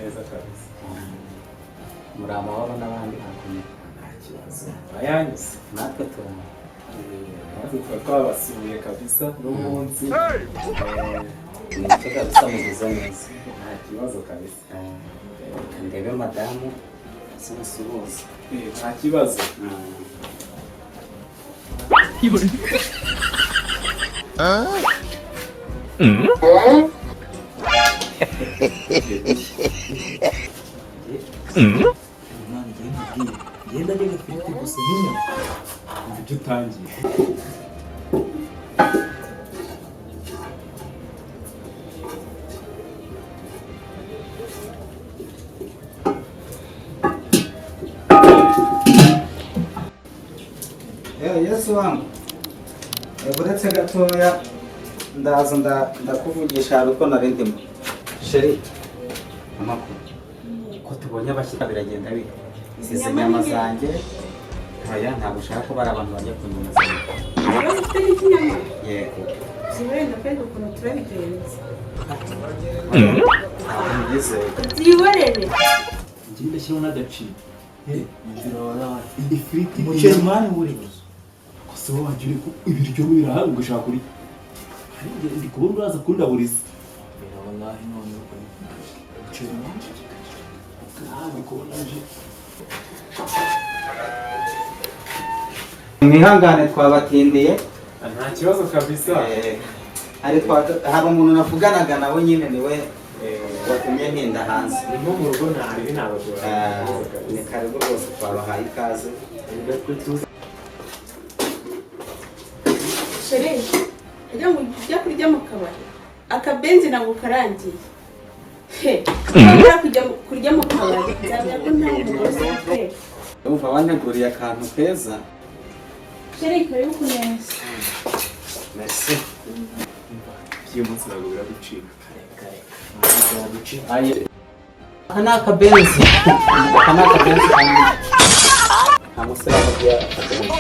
neza kabisa. Murahoneza n'abandi hakuno. Nta kibazo. Ayanyuze. Natwe turamo. Natwe twabasuye kabisa n'umunsi. Nitwe kabisa mugize neza. Nta kibazo kabisa. Ndebe madamu simusuhuza. Nta kibazo. Genda njye gufite gusa nyine. Ibyo utangiye. Yesu wangu. Buretse gatoya ndaza ndakuvugisha ariko narindimo. Sheri. Amakuru. Ko tubonye abashyira biragenda bite? Izi nyama zanjye. Aya ntabwo ushaka ko bari abantu bajya kunyuza. Rero ufite n'ikinyama. Yego. Ziwenda kandi ukuntu turabigenza. Ngeze. Ziyorere. Nginde shyira n'agaciro. Ngira wala. Ifiriti umuceri mani buri. Kose wagira ko ibiryo birahari ugashaka kuri. Hari ndi kubona uraza kundaburiza. Wallahi none uko. Umuceri mani. Mwihangane twabatindiye. Nta kibazo kabisa. Hari umuntu navuganaga nawe nyine niwe watumye ntinda hanze. Nimo mu rugo ntari nabagora. Ni karibu rwose twabahaye ikaze. Shere. Ajya ngo ujya kurya mu kabari. Akabenzi ntabwo karangiye. He. Ujya kurya mu kabari. Nzabya ko nta umugore. Umva waneguriye akantu keza. Shere karibu kuneza. Merci. Iyo munsi ntabwo biragucika. Kare. Kana akabenzi. Kana akabenzi kandi. Amusera mubya akabenzi.